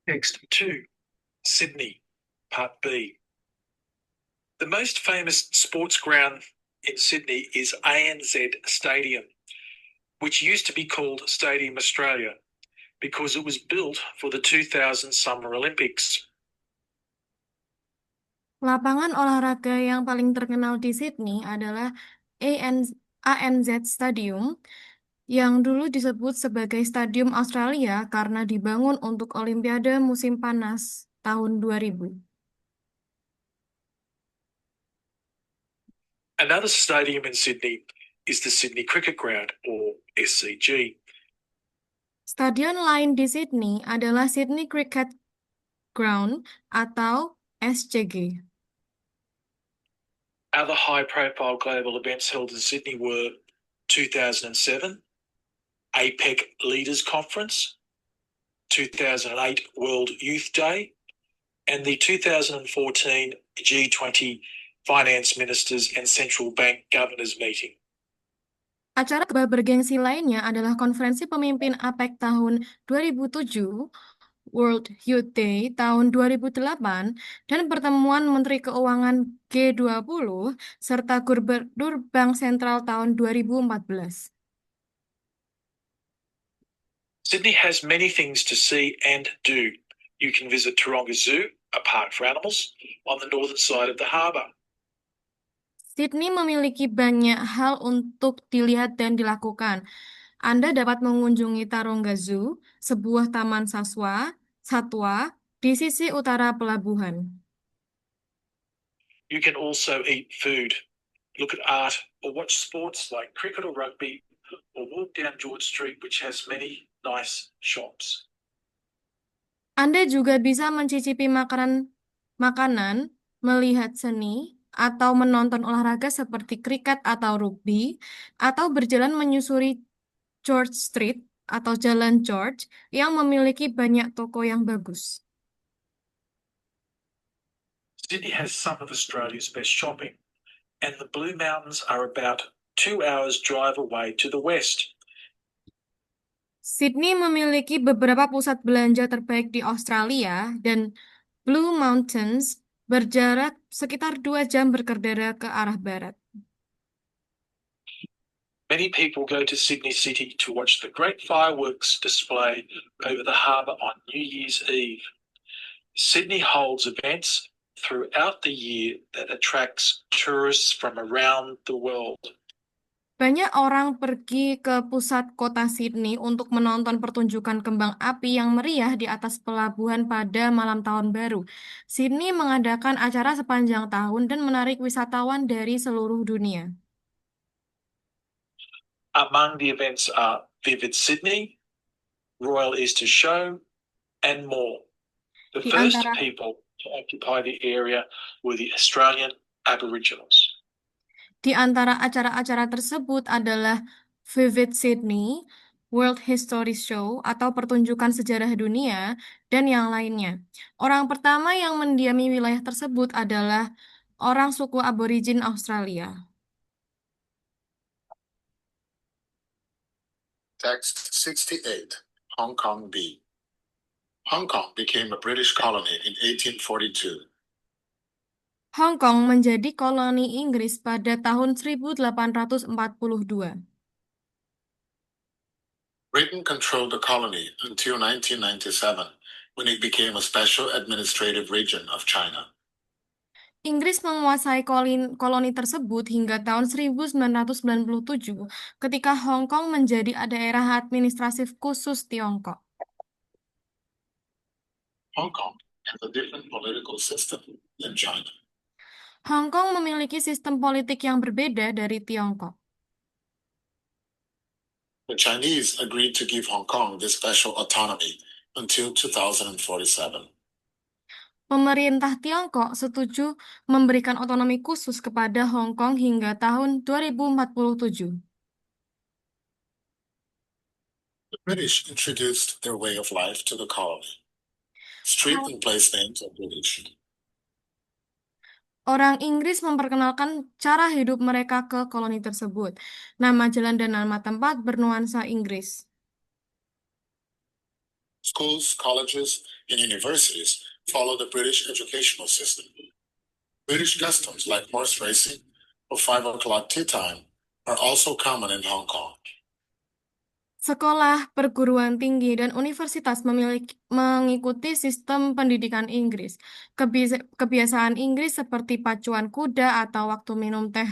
Text 2. Sydney, Part B. The most famous sports ground in Sydney is ANZ Stadium, which used to be called Stadium Australia because it was built for the 2000 Summer Olympics. Lapangan olahraga yang paling terkenal di Sydney adalah ANZ Stadium, yang dulu disebut sebagai Stadium Australia karena dibangun untuk Olimpiade musim panas tahun 2000. Another stadium in Sydney is the Sydney Cricket Ground, or SCG. Stadion lain di Sydney adalah Sydney Cricket Ground atau SCG. Other high-profile global events held in Sydney were 2007 APEC Leaders Conference, 2008 World Youth Day, and the 2014 G20 Finance Ministers and Central Bank Governors Meeting. Acara bergengsi lainnya adalah konferensi pemimpin APEC tahun 2007, World Youth Day tahun 2008, dan pertemuan Menteri Keuangan G20 serta Gubernur Bank Sentral tahun 2014. Sydney has many things to see and do. You can visit Taronga Zoo, a park for animals, on the northern side of the harbour. Sydney memiliki banyak hal untuk dilihat dan dilakukan. Anda dapat mengunjungi Taronga Zoo, sebuah taman satwa di sisi utara pelabuhan. You can also eat food, look at art, or watch sports like cricket or rugby, or walk down George Street, which has many nice shops. Anda juga bisa mencicipi makanan, melihat seni, atau menonton olahraga seperti kriket atau rugby, atau berjalan menyusuri George Street atau Jalan George yang memiliki banyak toko yang bagus. Sydney has some of Australia's best shopping, and the Blue Mountains are about 2 hours drive away to the west. Sydney memiliki beberapa pusat belanja terbaik di Australia, dan Blue Mountains berjarak sekitar 2 jam berkendara ke arah barat. Many people go to Sydney City to watch the great fireworks display over the harbour on New Year's Eve. Sydney holds events throughout the year that attracts tourists from around the world. Banyak orang pergi ke pusat kota Sydney untuk menonton pertunjukan kembang api yang meriah di atas pelabuhan pada malam tahun baru. Sydney mengadakan acara sepanjang tahun dan menarik wisatawan dari seluruh dunia. Among the events are Vivid Sydney, Royal Easter Show, and more. The Di first antara people to occupy the area were the Australian Aboriginals. Di antara acara-acara tersebut adalah Vivid Sydney, World History Show atau pertunjukan sejarah dunia, dan yang lainnya. Orang pertama yang mendiami wilayah tersebut adalah orang suku aborigin Australia. Text 68, Hong Kong B. Hong Kong became a British colony in 1842. Hong Kong menjadi koloni Inggris pada tahun 1842. Britain controlled the colony until 1997, when it became a special administrative region of China. Inggris menguasai koloni tersebut hingga tahun 1997 ketika Hong Kong menjadi daerah administratif khusus Tiongkok. Hong Kong has a different political system than China. Hong Kong memiliki sistem politik yang berbeda dari Tiongkok. The Chinese agreed to give Hong Kong this special autonomy until 2047. Pemerintah Tiongkok setuju memberikan otonomi khusus kepada Hong Kong hingga tahun 2047. The British introduced their way of life to the colony. Street and place names are British. Orang Inggris memperkenalkan cara hidup mereka ke koloni tersebut. Nama jalan dan nama tempat bernuansa Inggris. Schools, colleges, and universities follow the British educational system. British customs like horse racing or 5 o'clock tea time are also common in Hong Kong. Sekolah, perguruan tinggi, dan universitas mengikuti sistem pendidikan Inggris. Kebiasaan Inggris seperti pacuan kuda atau waktu minum teh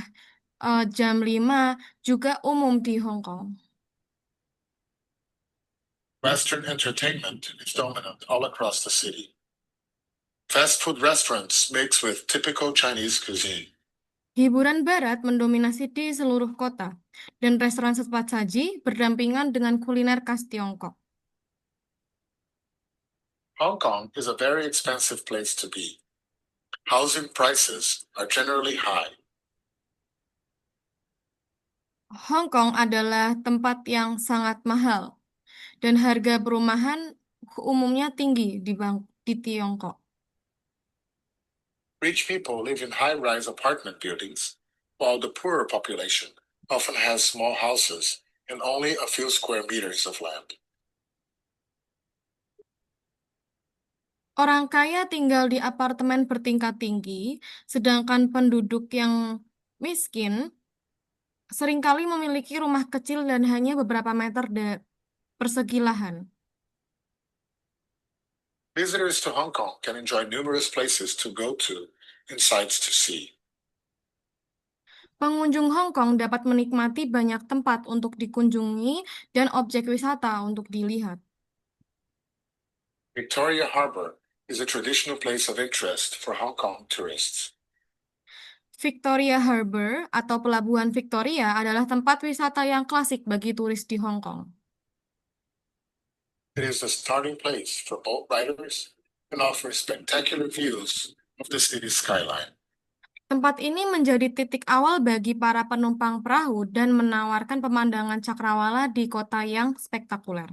jam 5 juga umum di Hong Kong. Western entertainment is dominant all across the city. Fast food restaurants mix with typical Chinese cuisine. Hiburan barat mendominasi di seluruh kota, dan restoran cepat saji berdampingan dengan kuliner khas Tiongkok. Hong Kong is a very expensive place to be. Housing prices are generally high. Hong Kong adalah tempat yang sangat mahal, dan harga perumahan umumnya tinggi di Tiongkok. Rich people live in high-rise apartment buildings, while the poorer population often has small houses and only a few square meters of land. Orang kaya tinggal di apartemen bertingkat tinggi, sedangkan penduduk yang miskin seringkali memiliki rumah kecil dan hanya beberapa meter persegi lahan. Visitors to Hong Kong can enjoy numerous places to go to and sights to see. Pengunjung Hong Kong dapat menikmati banyak tempat untuk dikunjungi dan objek wisata untuk dilihat. Victoria Harbour is a traditional place of interest for Hong Kong tourists. Victoria Harbour atau Pelabuhan Victoria adalah tempat wisata yang klasik bagi turis di Hong Kong. It is the starting place for boat riders and offers spectacular views of the city's skyline. Tempat ini menjadi titik awal bagi para penumpang perahu dan menawarkan pemandangan cakrawala di kota yang spektakuler.